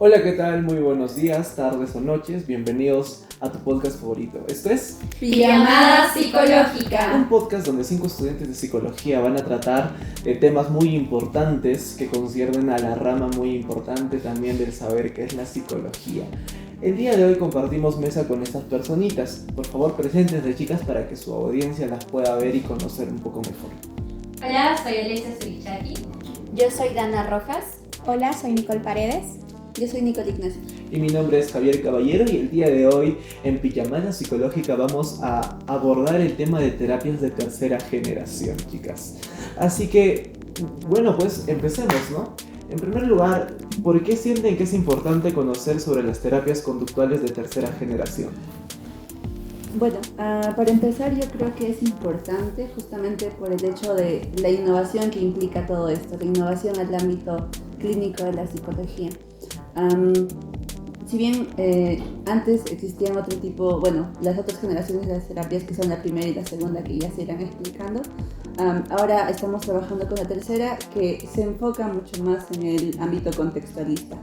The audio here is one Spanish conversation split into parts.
Hola, ¿qué tal? Muy buenos días, tardes o noches. Bienvenidos a tu podcast favorito. Esto es Pijamada Psicológica. un podcast donde 5 estudiantes de psicología van a tratar temas muy importantes que conciernen a la rama muy importante también del saber que es la psicología. El día de hoy compartimos mesa con estas personitas. Por favor, preséntense, chicas, para que su audiencia las pueda ver y conocer un poco mejor. Hola, soy Alexia Surichaki. Yo soy Dana Rojas. Hola, soy Nicole Paredes. Yo soy Nicole Ignacio. Y mi nombre es Javier Caballero y el día de hoy en Pijamada Psicológica vamos a abordar el tema de terapias de tercera generación, chicas. Así que, bueno, pues empecemos, ¿no? En primer lugar, ¿por qué sienten que es importante conocer sobre las terapias conductuales de tercera generación? Bueno, para empezar yo creo que es importante justamente por el hecho de la innovación que implica todo esto, la innovación al ámbito clínico de la psicología. Si bien antes existían otro tipo, bueno, las otras generaciones de las terapias que son la primera y la segunda que ya se irán explicando, ahora estamos trabajando con la tercera que se enfoca mucho más en el ámbito contextualista.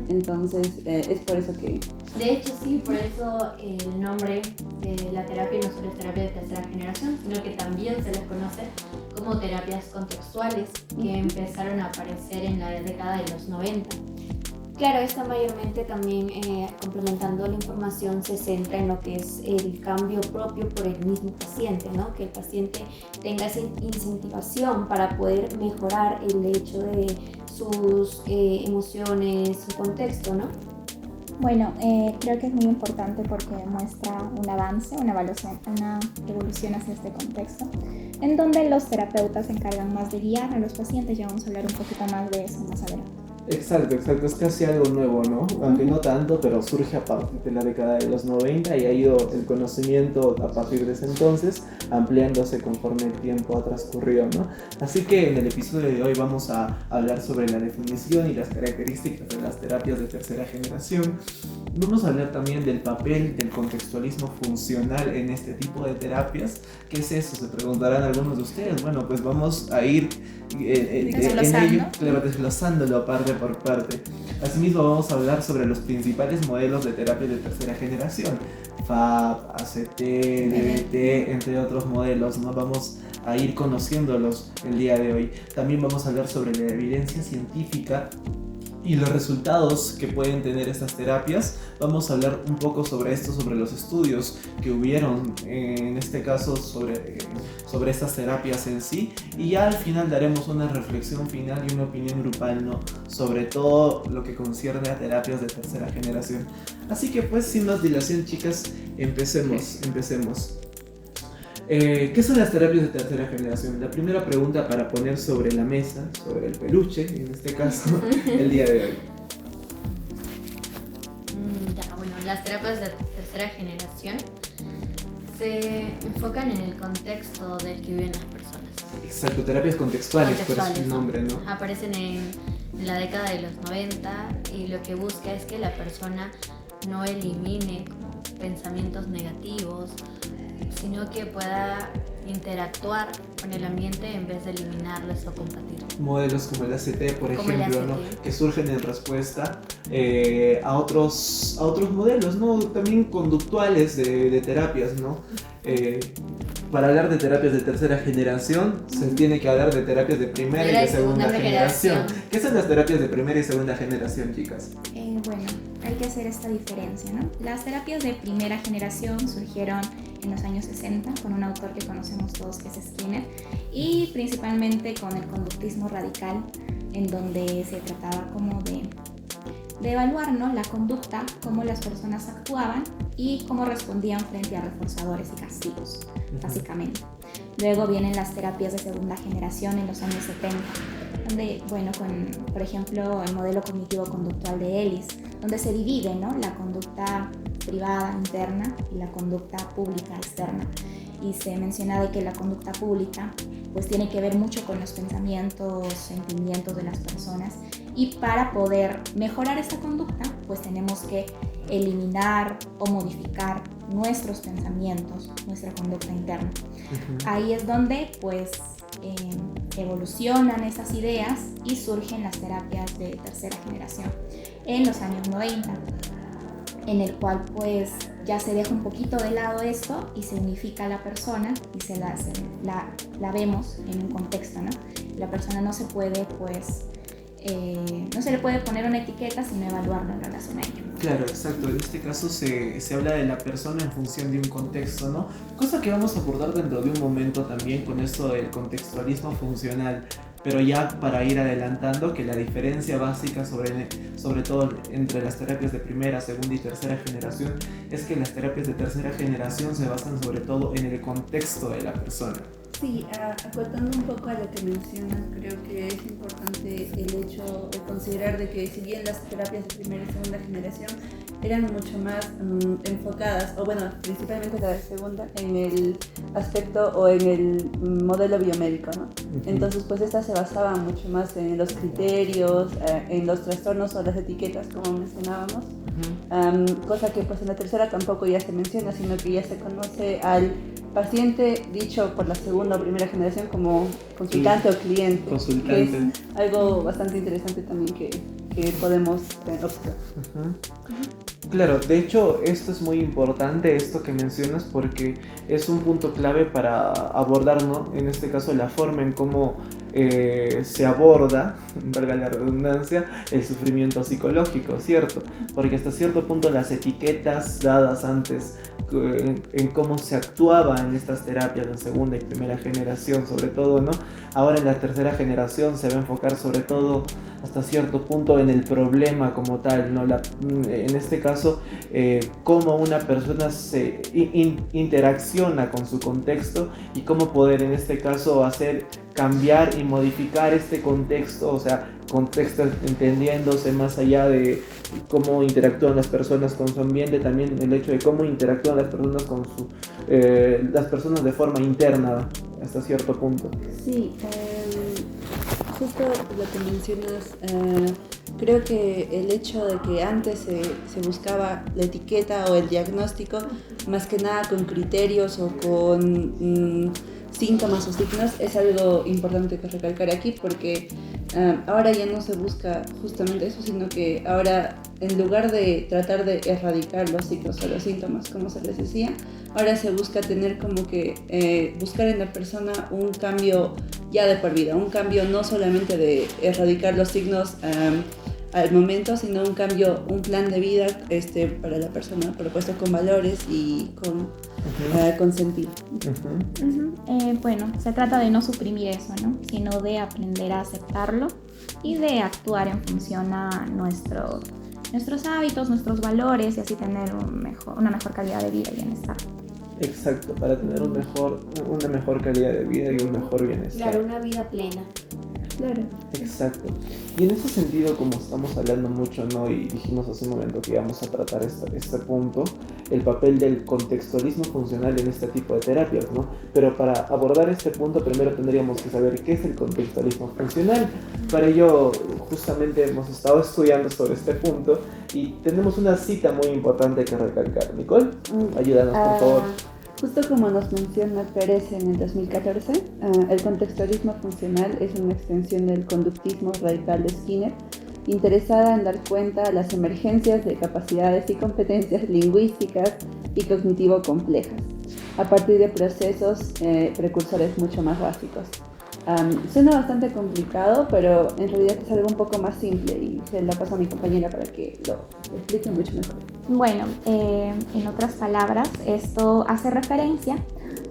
Entonces es por eso que... De hecho sí, por eso el nombre de la terapia no solo es terapia de tercera generación, sino que también se les conoce como terapias contextuales que empezaron a aparecer en la década de los 90. Claro, esta mayormente también complementando la información se centra en lo que es el cambio propio por el mismo paciente, ¿no? Que el paciente tenga esa incentivación para poder mejorar el hecho de sus emociones, su contexto, ¿no? Bueno, creo que es muy importante porque muestra un avance, una evolución hacia este contexto, en donde los terapeutas se encargan más de guiar a los pacientes. Ya vamos a hablar un poquito más de eso más adelante. Exacto, es casi algo nuevo, ¿no? Aunque no tanto, pero surge a partir de la década de los 90 y ha ido el conocimiento a partir de ese entonces ampliándose conforme el tiempo ha transcurrido, ¿no? Así que en el episodio de hoy vamos a hablar sobre la definición y las características de las terapias de tercera generación. Vamos a hablar también del papel del contextualismo funcional en este tipo de terapias. ¿Qué es eso? Se preguntarán algunos de ustedes. Bueno, pues vamos a ir en ello, claro, desglosándolo parte por parte. Asimismo vamos a hablar sobre los principales modelos de terapia de tercera generación, FAP, ACT, DBT, entre otros modelos, ¿no? Vamos a ir conociéndolos el día de hoy. También vamos a hablar sobre la evidencia científica y los resultados que pueden tener estas terapias. Vamos a hablar un poco sobre esto, sobre los estudios que hubieron en este caso sobre estas terapias en sí, y ya al final daremos una reflexión final y una opinión grupal, ¿no? Sobre todo lo que concierne a terapias de tercera generación. Así que pues sin más dilación, chicas, empecemos. ¿Qué son las terapias de tercera generación? La primera pregunta para poner sobre la mesa, sobre el peluche, en este caso, el día de hoy. Bueno, las terapias de tercera generación se enfocan en el contexto del que viven las personas. Exacto, terapias contextuales, por eso el nombre, ¿no? Aparecen en la década de los 90 y lo que busca es que la persona no elimine pensamientos negativos, sino que pueda interactuar con el ambiente en vez de eliminarlos o combatir. Modelos como el ACT, por Como ejemplo, el ACT. ¿no? Que surgen en respuesta a otros modelos, ¿no? También conductuales de terapias, ¿no? Para hablar de terapias de tercera generación, se tiene que hablar de terapias de primera y de segunda generación. ¿Qué son las terapias de primera y segunda generación, chicas? Bueno, hay que hacer esta diferencia, ¿no? Las terapias de primera generación surgieron en los años 60 con un autor que conocemos todos que es Skinner, y principalmente con el conductismo radical, en donde se trataba como de evaluar, ¿no? La conducta, cómo las personas actuaban y cómo respondían frente a reforzadores y castigos, básicamente. Luego vienen las terapias de segunda generación en los años 70, donde, bueno, por ejemplo, el modelo cognitivo-conductual de Ellis, donde se divide, ¿no? La conducta privada interna y la conducta pública externa. Y se menciona de que la conducta pública pues tiene que ver mucho con los pensamientos, sentimientos de las personas, y para poder mejorar esta conducta pues tenemos que eliminar o modificar nuestros pensamientos, nuestra conducta interna. Ahí es donde pues evolucionan esas ideas y surgen las terapias de tercera generación en los años 90, en el cual pues ya se deja un poquito de lado esto y se unifica a la persona y la vemos en un contexto, ¿no? La persona no se puede pues no se le puede poner una etiqueta sino evaluarlo en relación a ello. Claro, exacto. En este caso se habla de la persona en función de un contexto, ¿no? Cosa que vamos a abordar dentro de un momento también con esto del contextualismo funcional. Pero ya para ir adelantando que la diferencia básica sobre todo entre las terapias de primera, segunda y tercera generación es que las terapias de tercera generación se basan sobre todo en el contexto de la persona. Sí, acotando un poco a lo que mencionas, creo que es importante el hecho de considerar de que si bien las terapias de primera y segunda generación eran mucho más enfocadas, o bueno, principalmente la de segunda, en el aspecto o en el modelo biomédico, ¿no? Entonces, pues estas se basaban mucho más en los criterios, en los trastornos o las etiquetas, como mencionábamos, cosa que pues en la tercera tampoco ya se menciona, sino que ya se conoce al paciente dicho por la segunda o primera generación como consultante o cliente. Consultante. Que es algo bastante interesante también que podemos observar. Claro, de hecho esto es muy importante, esto que mencionas, porque es un punto clave para abordar, ¿no? En este caso la forma en cómo se aborda, valga la redundancia, el sufrimiento psicológico, ¿cierto? Porque hasta cierto punto las etiquetas dadas antes en cómo se actuaba en estas terapias de segunda y primera generación, sobre todo, ¿no? Ahora en la tercera generación se va a enfocar sobre todo hasta cierto punto en el problema como tal, ¿no? En este caso, cómo una persona se interacciona con su contexto y cómo poder en este caso hacer cambiar y modificar este contexto, o sea, contexto entendiéndose más allá de cómo interactúan las personas con su ambiente, también el hecho de cómo interactúan las personas con las personas de forma interna hasta cierto punto. Sí, justo lo que mencionas, creo que el hecho de que antes se buscaba la etiqueta o el diagnóstico más que nada con criterios o con síntomas o signos es algo importante que recalcar aquí, porque ahora ya no se busca justamente eso, sino que ahora en lugar de tratar de erradicar los signos o los síntomas, como se les decía, ahora se busca tener como que buscar en la persona un cambio ya de por vida, un cambio no solamente de erradicar los signos al momento, sino un cambio, un plan de vida para la persona propuesto con valores y con sentido. Bueno, se trata de no suprimir eso, ¿no? Sino de aprender a aceptarlo y de actuar en función a nuestros hábitos, nuestros valores y así tener una mejor calidad de vida y bienestar. Exacto, para tener una mejor calidad de vida y un mejor bienestar. Claro, una vida plena. Claro. Exacto. Y en ese sentido, como estamos hablando mucho, ¿no? Y dijimos hace un momento que íbamos a tratar este punto, el papel del contextualismo funcional en este tipo de terapias, ¿no? Pero para abordar este punto, primero tendríamos que saber qué es el contextualismo funcional. Para ello, justamente hemos estado estudiando sobre este punto y tenemos una cita muy importante que recalcar. Nicole, ayúdanos, por favor. Justo como nos menciona Pérez en el 2014, el contextualismo funcional es una extensión del conductismo radical de Skinner, interesada en dar cuenta de las emergencias de capacidades y competencias lingüísticas y cognitivo complejas, a partir de procesos precursores mucho más básicos. Suena bastante complicado, pero en realidad es algo un poco más simple y se la paso a mi compañera para que lo explique mucho mejor. Bueno, en otras palabras, esto hace referencia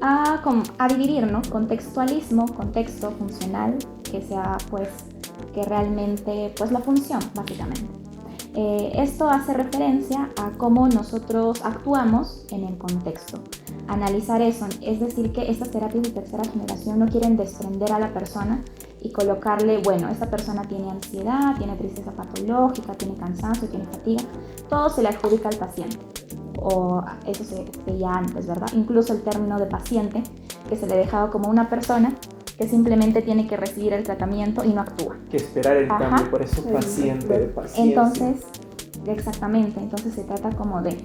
a dividir, ¿no? Contextualismo, contexto funcional, que sea pues que realmente pues la función básicamente. Esto hace referencia a cómo nosotros actuamos en el contexto. Analizar eso, es decir que estas terapias de tercera generación no quieren desprender a la persona y colocarle, bueno, esta persona tiene ansiedad, tiene tristeza patológica, tiene cansancio, tiene fatiga, todo se le adjudica al paciente, o eso se veía antes, ¿verdad? Incluso el término de paciente, que se le dejaba como una persona que simplemente tiene que recibir el tratamiento y no actúa. Que esperar el cambio, por eso paciente de paciencia. Entonces, exactamente, entonces se trata como de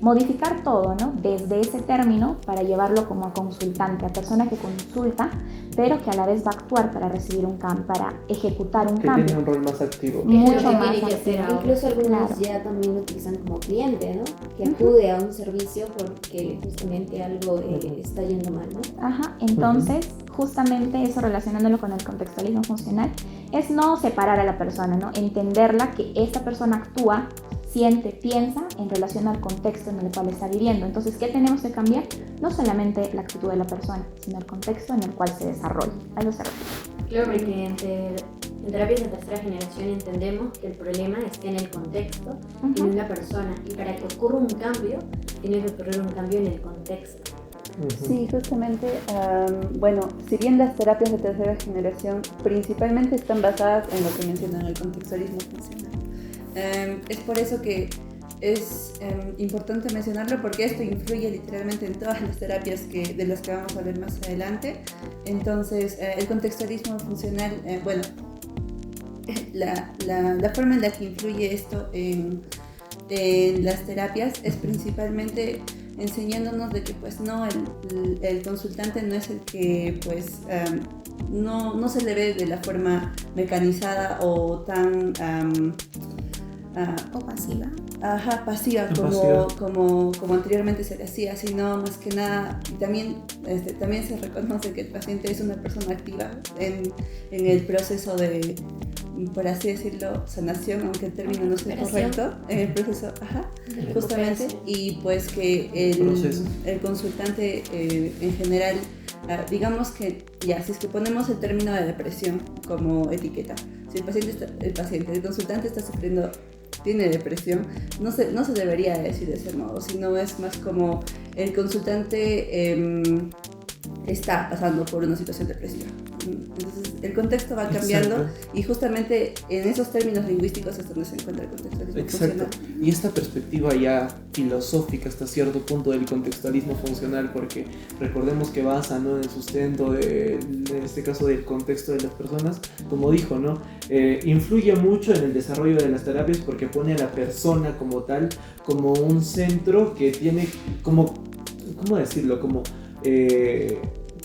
modificar todo, ¿no? Desde ese término para llevarlo como a consultante, a persona que consulta, pero que a la vez va a actuar para recibir un cambio, para ejecutar un Que cambio. tiene un rol más activo. Mucho Es lo que más tiene que hacer activo. ahora. Incluso algunos Claro. ya también lo utilizan como cliente, ¿no? Que acude a un servicio porque justamente algo está yendo mal, ¿no? Ajá, entonces justamente eso, relacionándolo con el contextualismo funcional, es no separar a la persona, ¿no? Entenderla, que esta persona actúa, siente, piensa en relación al contexto en el cual está viviendo. Entonces, ¿qué tenemos que cambiar? No solamente la actitud de la persona, sino el contexto en el cual se desarrolla. A eso se refiere. Claro, porque en terapias de tercera generación entendemos que el problema está en el contexto y no en la persona. Y para que ocurra un cambio, tiene que ocurrir un cambio en el contexto. Sí, justamente, bueno, si bien las terapias de tercera generación principalmente están basadas en lo que mencionan el contextualismo funcional, es por eso que es importante mencionarlo, porque esto influye literalmente en todas las terapias de las que vamos a ver más adelante. Entonces, el contextualismo funcional, bueno, la forma en la que influye esto en las terapias es principalmente enseñándonos de que pues no, el consultante no es el que pues no se le ve de la forma mecanizada o tan O pasiva. pasiva como anteriormente se le hacía, sino más que nada también se reconoce que el paciente es una persona activa en el proceso de, por así decirlo, sanación, aunque el término no sea correcto, en el proceso, justamente, y pues que el consultante en general, digamos que ya, si es que ponemos el término de depresión como etiqueta, si el consultante está sufriendo, tiene depresión, no se debería decir de ese modo, sino es más como el consultante está pasando por una situación depresiva. Entonces el contexto va cambiando. Exacto. Y justamente en esos términos lingüísticos es donde se encuentra el contextualismo funcional. Y esta perspectiva ya filosófica hasta cierto punto del contextualismo funcional, porque recordemos que basa, ¿no?, en el sustento en este caso del contexto de las personas, como dijo, ¿no? Influye mucho en el desarrollo de las terapias porque pone a la persona como tal, como un centro que tiene como, ¿cómo decirlo?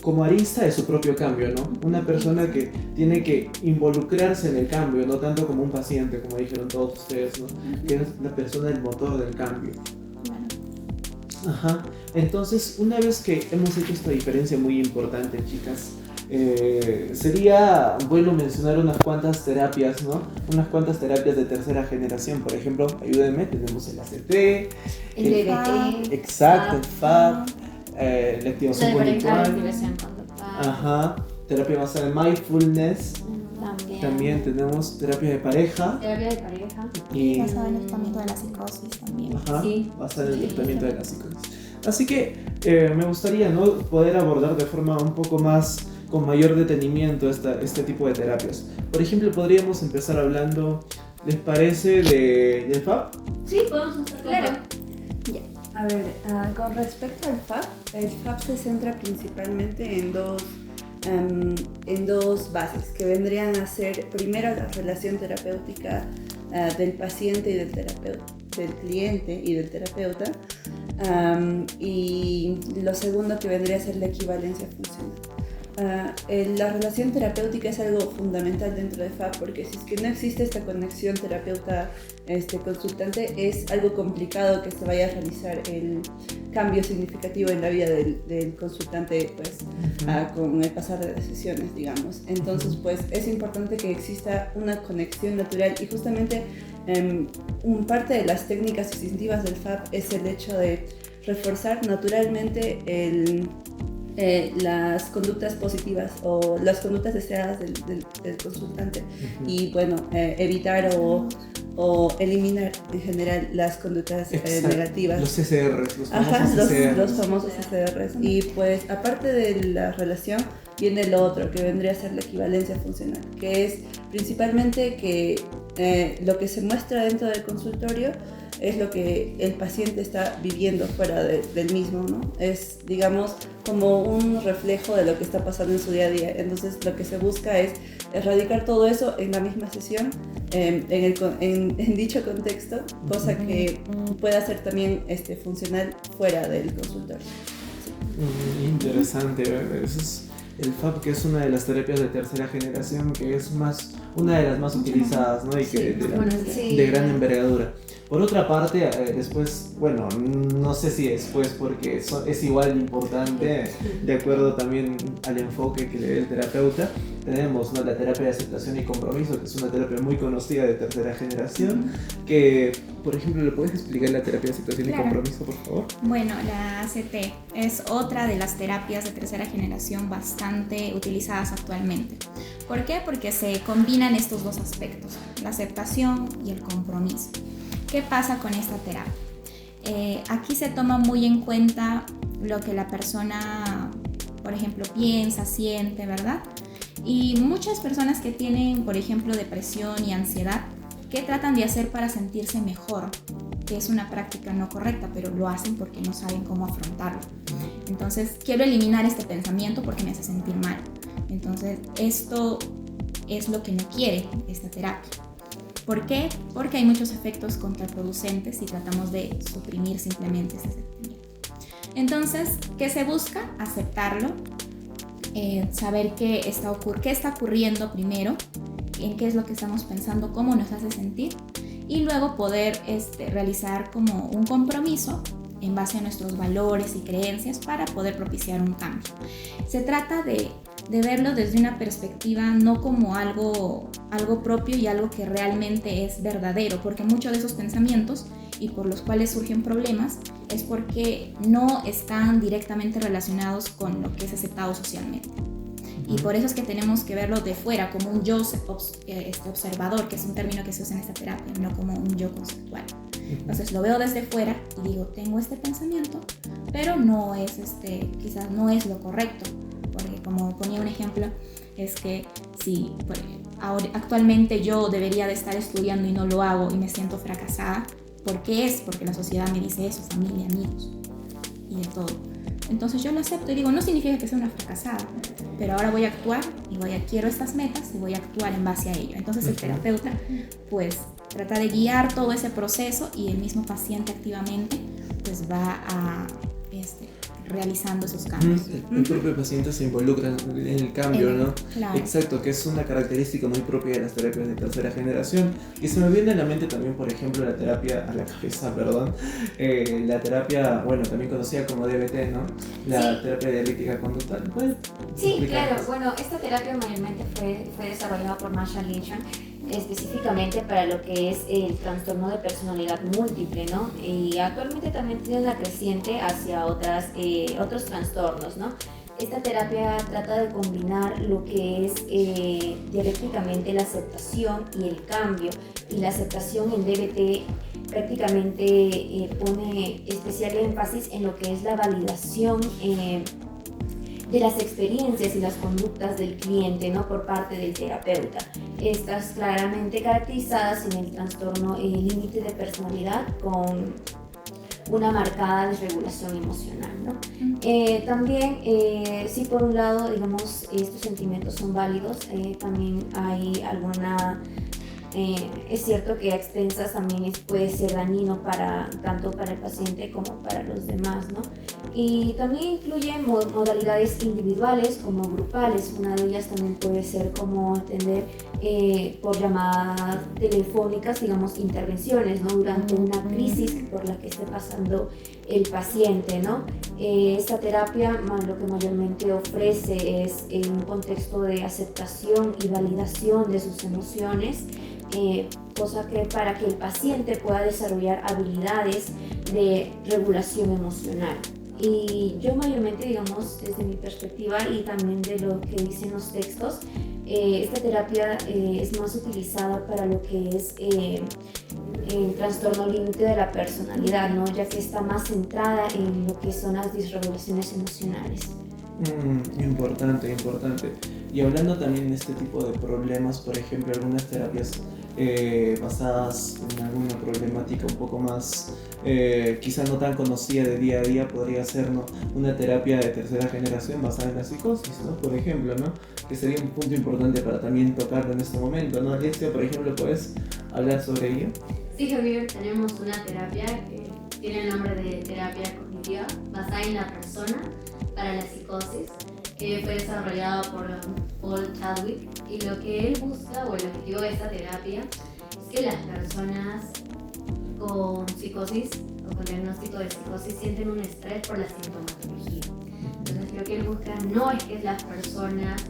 Como arista de su propio cambio, ¿no? Una persona que tiene que involucrarse en el cambio, no tanto como un paciente, como dijeron todos ustedes, ¿no? Que es la persona el motor del cambio. Ajá. Entonces, una vez que hemos hecho esta diferencia muy importante, chicas, sería bueno mencionar unas cuantas terapias, ¿no? Unas cuantas terapias de tercera generación. Por ejemplo, ayúdenme, tenemos el ACT, el DBT, exacto, el FAB, la activación conductual, ajá, terapia basada en mindfulness, también tenemos terapia de pareja, y basada en el tratamiento de la psicosis también. Ajá, sí, basada en el tratamiento de la psicosis. Así que me gustaría, ¿no?, poder abordar de forma un poco más, con mayor detenimiento este tipo de terapias. Por ejemplo, podríamos empezar hablando, ¿les parece del FAB? Sí, podemos empezar, claro. A ver, con respecto al FAB, el FAB se centra principalmente en dos bases, que vendrían a ser primero la relación terapéutica del paciente y del terapeuta, del cliente y del terapeuta, y lo segundo que vendría a ser la equivalencia funcional. La relación terapéutica es algo fundamental dentro de FAB, porque si es que no existe esta conexión terapeuta-consultante, es algo complicado que se vaya a realizar el cambio significativo en la vida del consultante, pues, con el pasar de las sesiones, digamos. Entonces, pues, es importante que exista una conexión natural, y justamente parte de las técnicas distintivas del FAB es el hecho de reforzar naturalmente las conductas positivas o las conductas deseadas del consultante, y bueno, evitar o eliminar en general las conductas negativas. Los CCRs, los famosos CCRs. Y pues aparte de la relación viene lo otro, que vendría a ser la equivalencia funcional, que es principalmente que lo que se muestra dentro del consultorio es lo que el paciente está viviendo fuera del mismo, ¿no? Es, digamos, como un reflejo de lo que está pasando en su día a día. Entonces, lo que se busca es erradicar todo eso en la misma sesión en dicho contexto, cosa que pueda ser también funcional fuera del consultorio. Interesante, eso es el FAP, que es una de las terapias de tercera generación, que es una de las más utilizadas, ¿no? Y que de gran envergadura. Por otra parte, después, bueno, no sé si después, porque es igual de importante, de acuerdo también al enfoque que le dé el terapeuta, tenemos, ¿no?, la terapia de aceptación y compromiso, que es una terapia muy conocida de tercera generación, que, por ejemplo, ¿le puedes explicar la terapia de aceptación y compromiso, por favor? Bueno, la ACT es otra de las terapias de tercera generación bastante utilizadas actualmente. ¿Por qué? Porque se combinan estos dos aspectos, la aceptación y el compromiso. ¿Qué pasa con esta terapia? Aquí se toma muy en cuenta lo que la persona, por ejemplo, piensa, siente, ¿verdad? Y muchas personas que tienen, por ejemplo, depresión y ansiedad, ¿qué tratan de hacer para sentirse mejor? Que es una práctica no correcta, pero lo hacen porque no saben cómo afrontarlo. Entonces, quiero eliminar este pensamiento porque me hace sentir mal. Entonces, esto es lo que no quiere esta terapia. ¿Por qué? Porque hay muchos efectos contraproducentes si tratamos de suprimir simplemente ese sentimiento. Entonces, ¿qué se busca? Aceptarlo, saber qué está ocurriendo primero, en qué es lo que estamos pensando, cómo nos hace sentir, y luego poder realizar como un compromiso en base a nuestros valores y creencias para poder propiciar un cambio. Se trata de verlo desde una perspectiva no como algo propio y algo que realmente es verdadero, porque muchos de esos pensamientos y por los cuales surgen problemas es porque no están directamente relacionados con lo que es aceptado socialmente. Y por eso es que tenemos que verlo de fuera, como un yo observador, que es un término que se usa en esta terapia, no como un yo conceptual. Entonces lo veo desde fuera y digo, tengo este pensamiento, pero no es quizás no es lo correcto. Porque como ponía un ejemplo, es que si actualmente yo debería de estar estudiando y no lo hago y me siento fracasada, ¿por qué es? Porque la sociedad me dice eso, familia, amigos y de todo. Entonces yo lo acepto y digo, no significa que sea una fracasada, pero ahora voy a actuar y quiero estas metas y voy a actuar en base a ello. Entonces el terapeuta pues trata de guiar todo ese proceso y el mismo paciente activamente pues va a realizando esos cambios. El propio paciente se involucra en el cambio, ¿no? Claro. Exacto, que es una característica muy propia de las terapias de tercera generación. Y se me viene a la mente también, por ejemplo, la terapia bueno, también conocida como DBT, ¿no? La terapia dialéctica conductual. Sí, claro. Bueno, esta terapia mayormente fue desarrollada por Marshall Lynch específicamente para lo que es el trastorno de personalidad múltiple, ¿no? Y actualmente también tiene una creciente hacia otros trastornos, ¿no? Esta terapia trata de combinar lo que es dialécticamente la aceptación y el cambio. Y la aceptación en DBT prácticamente pone especial énfasis en lo que es la validación de las experiencias y las conductas del cliente, ¿no?, por parte del terapeuta. Estas claramente caracterizadas en el trastorno límite de personalidad con una marcada desregulación emocional, ¿no? También, si por un lado, digamos, estos sentimientos son válidos, también hay alguna... es cierto que a expensas también puede ser dañino tanto para el paciente como para los demás, ¿no? Y también incluye modalidades individuales como grupales. Una de ellas también puede ser como atender por llamadas telefónicas, digamos, intervenciones, ¿no?, durante una crisis por la que esté pasando el paciente, ¿no? Esta terapia lo que mayormente ofrece es un contexto de aceptación y validación de sus emociones, cosa que para que el paciente pueda desarrollar habilidades de regulación emocional. Y yo mayormente, digamos, desde mi perspectiva y también de lo que dicen los textos, esta terapia es más utilizada para lo que es el trastorno límite de la personalidad, ¿no?, ya que está más centrada en lo que son las disregulaciones emocionales. Importante. Y hablando también de este tipo de problemas, por ejemplo, algunas terapias basadas en alguna problemática un poco más, quizá no tan conocida de día a día, podría ser, ¿no?, una terapia de tercera generación basada en la psicosis, ¿no?, por ejemplo, ¿no?, que sería un punto importante para también tocarlo en este momento, ¿no? Alessia, por ejemplo, ¿puedes hablar sobre ello? Sí, Javier, tenemos una terapia que tiene el nombre de terapia cognitiva basada en la persona para la psicosis, que fue desarrollado por Paul Chadwick, y lo que él busca, o el objetivo de esta terapia, es que las personas con psicosis o con diagnóstico de psicosis sienten un estrés por la sintomatología. Entonces lo que él busca no es que las personas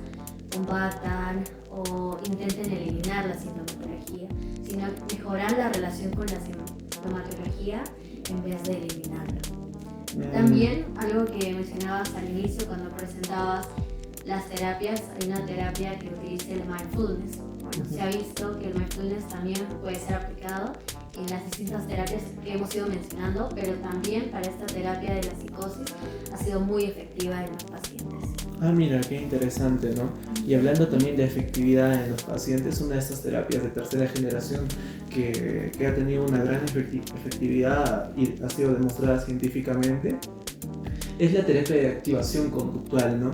combatan o intenten eliminar la sintomatología, sino mejorar la relación con la sintomatología en vez de eliminarla. También algo que mencionabas al inicio cuando presentabas las terapias, hay una terapia que utiliza el mindfulness. Bueno, se ha visto que el mindfulness también puede ser aplicado en las distintas terapias que hemos ido mencionando, pero también para esta terapia de la psicosis ha sido muy efectiva en los pacientes. Ah, mira, qué interesante, ¿no? Y hablando también de efectividad en los pacientes, una de estas terapias de tercera generación que ha tenido una gran efectividad y ha sido demostrada científicamente es la terapia de activación conductual, ¿no?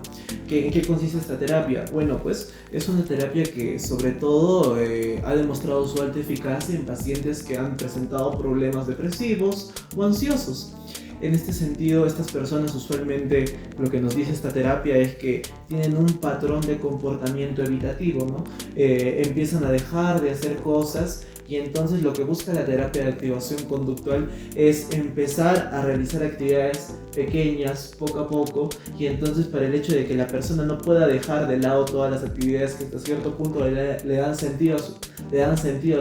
¿En qué consiste esta terapia? Bueno, pues es una terapia que sobre todo ha demostrado su alta eficacia en pacientes que han presentado problemas depresivos o ansiosos. En este sentido, estas personas usualmente, lo que nos dice esta terapia es que tienen un patrón de comportamiento evitativo, ¿no? Empiezan a dejar de hacer cosas, y entonces lo que busca la terapia de activación conductual es empezar a realizar actividades pequeñas, poco a poco, y entonces para el hecho de que la persona no pueda dejar de lado todas las actividades que hasta cierto punto le dan sentido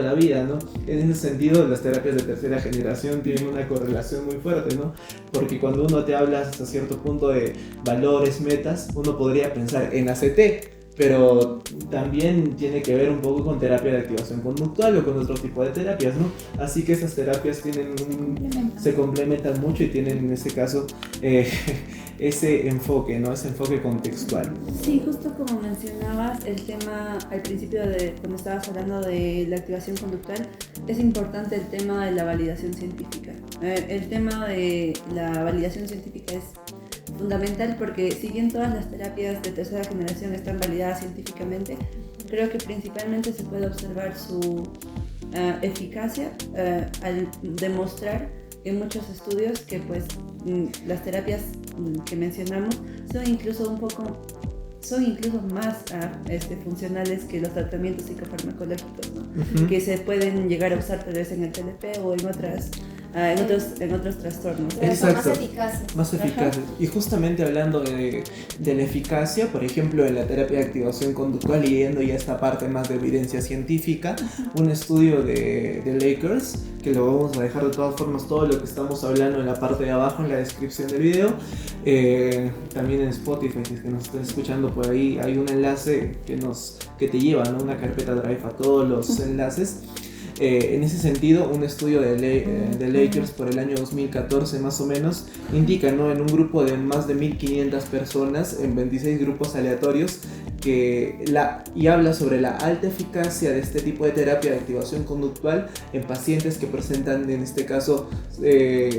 a la vida, ¿no? En ese sentido, las terapias de tercera generación tienen una correlación muy fuerte, ¿no? Porque cuando uno te habla hasta cierto punto de valores, metas, uno podría pensar en ACT, pero también tiene que ver un poco con terapia de activación conductual o con otro tipo de terapias, ¿no? Así que esas terapias se complementan mucho y tienen en ese caso ese enfoque, ¿no? Ese enfoque contextual. Sí, justo como mencionabas el tema al principio de cuando estabas hablando de la activación conductual, es importante el tema de la validación científica. El tema de la validación científica es fundamental porque si bien todas las terapias de tercera generación están validadas científicamente, creo que principalmente se puede observar su eficacia al demostrar en muchos estudios que pues las terapias que mencionamos son incluso más funcionales que los tratamientos psicofarmacológicos, ¿no? Uh-huh. Que se pueden llegar a usar tal vez en el TLP o en otros trastornos. Exacto. Más eficaces. Y justamente hablando de la eficacia, por ejemplo, en la terapia de activación conductual, y yendo ya a esta parte más de evidencia científica, un estudio de Lakers, que lo vamos a dejar de todas formas todo lo que estamos hablando en la parte de abajo, en la descripción del video, también en Spotify, si es que nos están escuchando por ahí, hay un enlace que te lleva, ¿no?, una carpeta Drive a todos los enlaces. En ese sentido, un estudio de Lakers por el año 2014 más o menos indica, ¿no?, en un grupo de más de 1500 personas en 26 grupos aleatorios y habla sobre la alta eficacia de este tipo de terapia de activación conductual en pacientes que presentan, en este caso,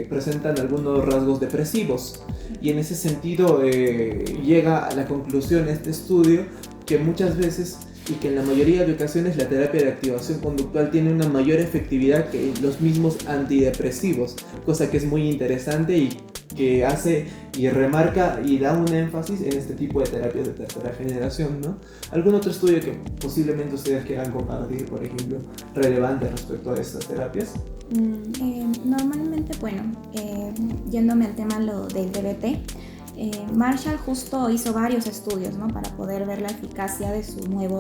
presentan algunos rasgos depresivos. Y en ese sentido llega a la conclusión este estudio que muchas veces y que en la mayoría de ocasiones la terapia de activación conductual tiene una mayor efectividad que los mismos antidepresivos, cosa que es muy interesante y que hace y remarca y da un énfasis en este tipo de terapias de tercera generación, ¿no? ¿Algún otro estudio que posiblemente ustedes quieran compartir, por ejemplo, relevante respecto a estas terapias? Normalmente, yéndome al tema del DBT, Marshall justo hizo varios estudios, ¿no?, para poder ver la eficacia de su nueva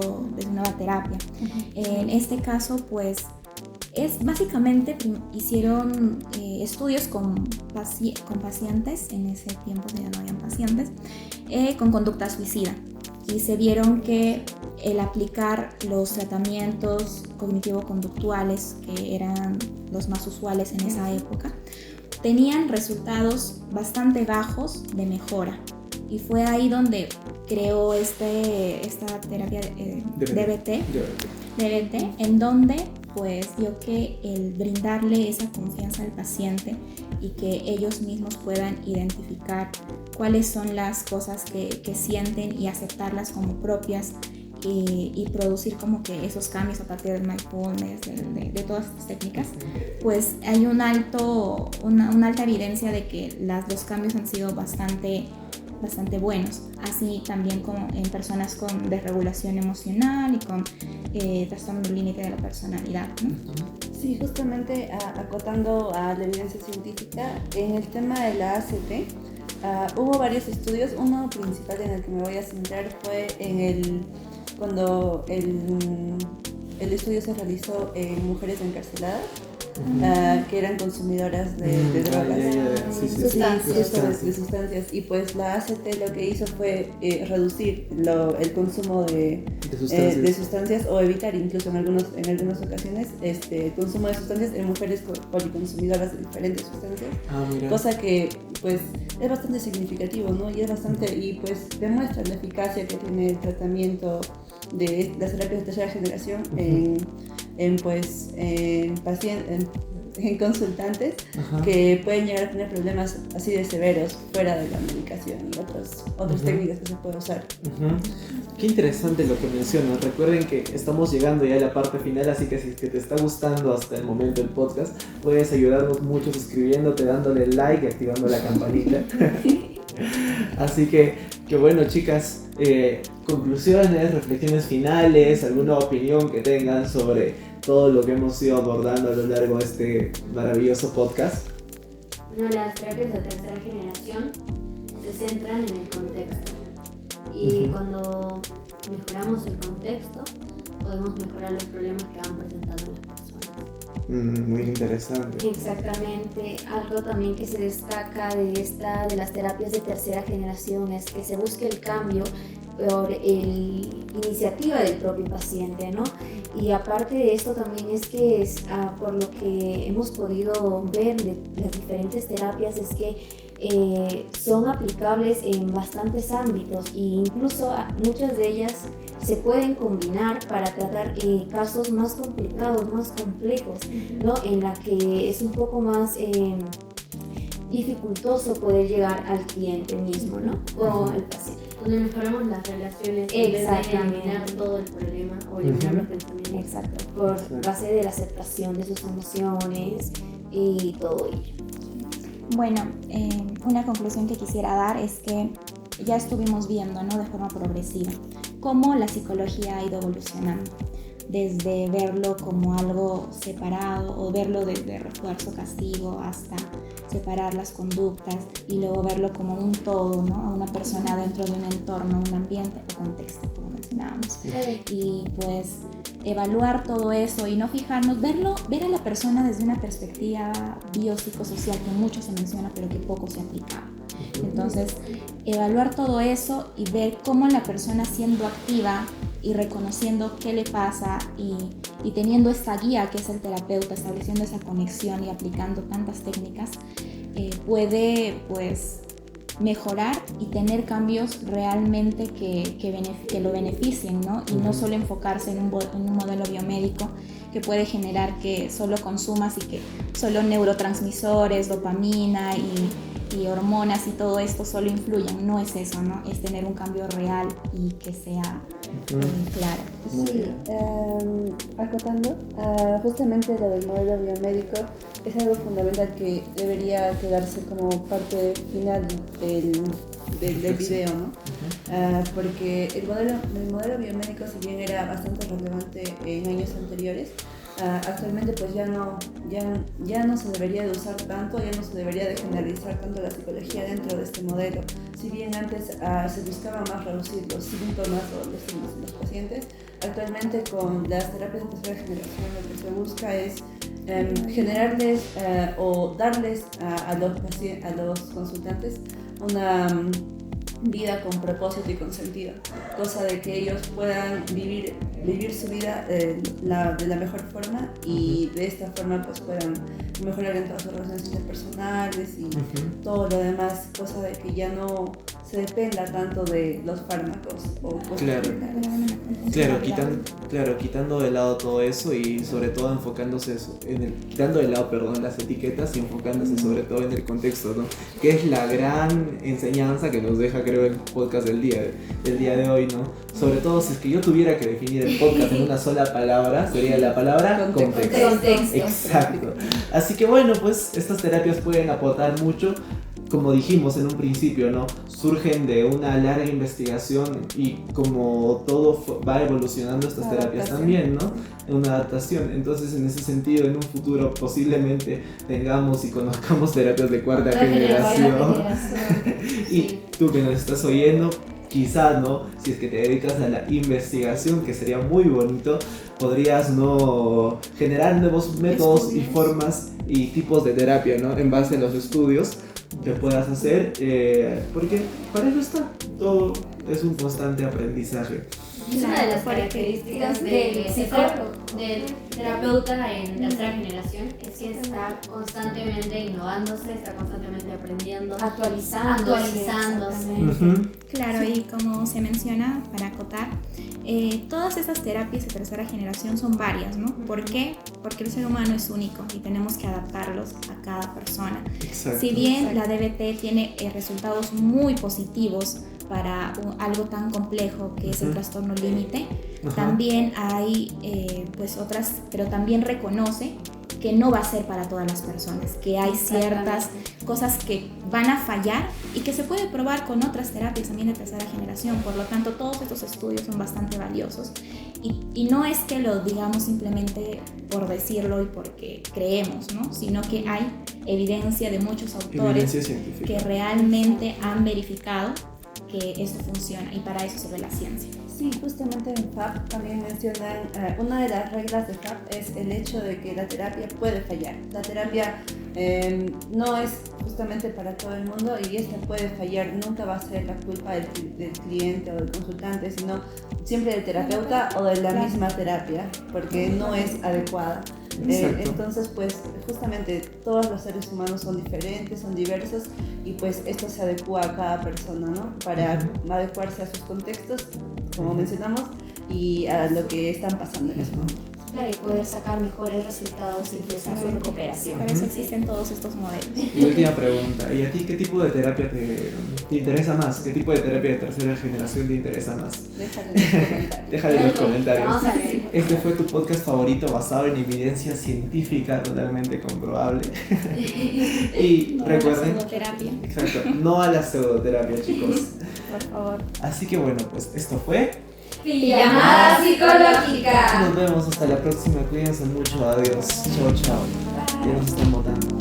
terapia. Uh-huh. En este caso, pues, básicamente hicieron estudios con pacientes, en ese tiempo ya no habían pacientes, con conducta suicida. Y se vieron que el aplicar los tratamientos cognitivo-conductuales, que eran los más usuales en esa época, tenían resultados bastante bajos de mejora. Y fue ahí donde creó esta terapia DBT, en donde pues vio que el brindarle esa confianza al paciente y que ellos mismos puedan identificar cuáles son las cosas que sienten y aceptarlas como propias y producir como que esos cambios a partir del mindfulness, de todas estas técnicas, pues hay una alta evidencia de que los cambios han sido bastante buenos, así también como en personas con desregulación emocional y con trastorno límite de la personalidad, ¿no? Sí, justamente acotando a la evidencia científica, en el tema de la ACT hubo varios estudios. Uno principal en el que me voy a centrar fue cuando el estudio se realizó en mujeres encarceladas, que eran consumidoras de drogas, de sustancias, y pues la ACT lo que hizo fue reducir el consumo de sustancias, o evitar incluso en algunas ocasiones el consumo de sustancias en mujeres policonsumidoras de diferentes sustancias, cosa que pues es bastante significativo, ¿no? Y pues demuestra la eficacia que tiene el tratamiento de las terapias de tercera generación en consultantes que pueden llegar a tener problemas así de severos fuera de la medicación y otras técnicas que se pueden usar. Qué interesante lo que mencionas. Recuerden que estamos llegando ya a la parte final, así que si es que te está gustando hasta el momento el podcast, puedes ayudarnos mucho suscribiéndote, dándole like y activando la campanita. Así que bueno, chicas, conclusiones, reflexiones finales, alguna opinión que tengan sobre todo lo que hemos ido abordando a lo largo de este maravilloso podcast. Bueno, las terapias de tercera generación se centran en el contexto, y cuando mejoramos el contexto podemos mejorar los problemas que van presentando las personas. Muy interesante. Exactamente. Algo también que se destaca de las terapias de tercera generación es que se busca el cambio por iniciativa del propio paciente, ¿no? Y aparte de esto también es que por lo que hemos podido ver de las diferentes terapias es que son aplicables en bastantes ámbitos, e incluso muchas de ellas se pueden combinar para tratar casos más complicados, más complejos, ¿no? En la que es un poco más dificultoso poder llegar al cliente mismo, ¿no? O al paciente. Donde mejoramos las relaciones en vez de eliminar todo el problema o eliminar los pensamientos. Exacto, por base de la aceptación de sus emociones y todo ello. Bueno, una conclusión que quisiera dar es que ya estuvimos viendo, ¿no?, de forma progresiva cómo la psicología ha ido evolucionando, desde verlo como algo separado o verlo desde refuerzo-castigo hasta separar las conductas y luego verlo como un todo, ¿no?, a una persona dentro de un entorno, un ambiente o contexto, como mencionábamos. Y pues evaluar todo eso y no fijarnos, ver a la persona desde una perspectiva biopsicosocial que mucho se menciona pero que poco se aplica. Entonces, evaluar todo eso y ver cómo la persona, siendo activa y reconociendo qué le pasa y teniendo esta guía que es el terapeuta, estableciendo esa conexión y aplicando tantas técnicas, puede pues mejorar y tener cambios realmente que lo beneficien, ¿no? Y no solo enfocarse en un modelo biomédico que puede generar que solo consumas y que solo neurotransmisores, dopamina y hormonas y todo esto solo influyan. No es eso, ¿no? Es tener un cambio real y que sea claro. Sí, acotando, justamente lo del modelo biomédico es algo fundamental que debería quedarse como parte final del video, ¿no? Porque el modelo biomédico, si bien era bastante relevante en años anteriores, actualmente pues ya no se debería de usar tanto, ya no se debería de generalizar tanto la psicología dentro de este modelo. Si bien antes se buscaba más reducir los síntomas o los síntomas de los pacientes, actualmente con las terapias de tercera generación lo que se busca es generarles o darles a los consultantes una vida con propósito y con sentido, cosa de que ellos puedan vivir su vida de la mejor forma y de esta forma pues puedan mejorar en todas sus relaciones interpersonales y todo lo demás, cosa de que ya no se dependa tanto de los fármacos o cosas Claro. similares. Quitando de lado todo eso y sobre todo enfocándose quitando de lado, perdón, las etiquetas y enfocándose sobre todo en el contexto, ¿no? Que es la gran enseñanza que nos deja, creo, el podcast del día de hoy, ¿no? Sobre todo si es que yo tuviera que definir el podcast en una sola palabra, sería la palabra contexto. Contexto. Exacto. Así que bueno, pues estas terapias pueden aportar mucho. Como dijimos en un principio, ¿no? Surgen de una larga investigación y como todo va evolucionando estas terapias también, ¿no? Una adaptación. Entonces, en ese sentido, en un futuro posiblemente tengamos y conozcamos terapias de cuarta generación. Y tú que nos estás oyendo, quizás, ¿no? Si es que te dedicas a la investigación, que sería muy bonito, podrías, ¿no? Generar nuevos métodos y formas y tipos de terapia, ¿no? En base a los estudios que puedas hacer, porque para eso está, todo es un constante aprendizaje. Es una de las características del terapeuta en tercera generación, es que está constantemente innovándose, está constantemente aprendiendo, actualizándose. Claro, y como se menciona, para acotar, todas estas terapias de tercera generación son varias, ¿no? ¿Por qué? Porque el ser humano es único y tenemos que adaptarlos a cada persona. Exacto. Si bien la DBT tiene resultados muy positivos para algo tan complejo que es el trastorno límite, también hay pues otras, pero también reconoce que no va a ser para todas las personas, que hay ciertas cosas que van a fallar y que se puede probar con otras terapias también de tercera generación. Por lo tanto, todos estos estudios son bastante valiosos y no es que lo digamos simplemente por decirlo y porque creemos, ¿no? Sino que hay evidencia de muchos autores que realmente han verificado que esto funciona y para eso sirve la ciencia. Sí, justamente en FAP también mencionan, una de las reglas de FAP es el hecho de que la terapia puede fallar. La terapia no es justamente para todo el mundo y esta puede fallar, nunca va a ser la culpa del cliente o del consultante, sino siempre del terapeuta o de la misma terapia, porque no es adecuada. Entonces, pues justamente todos los seres humanos son diferentes, son diversos y pues esto se adecua a cada persona, ¿no? Para adecuarse a sus contextos, como mencionamos, y a lo que están pasando en ese momento. Claro, y poder sacar mejores resultados incluso en su recuperación. Por eso existen todos estos modelos. Y última pregunta, ¿y a ti qué tipo de terapia te interesa más? ¿Qué tipo de terapia de tercera generación te interesa más? Déjale en los comentarios. Vamos a ver. Este fue tu podcast favorito basado en evidencia científica totalmente comprobable. Y No, recuerden, la psicoterapia. exacto, no a la pseudoterapia, chicos. Por favor. Así que bueno, pues esto fue. Pijamada psicológica. Nos vemos hasta la próxima. Cuídense mucho. Adiós. Chao, chao. Ya nos están votando.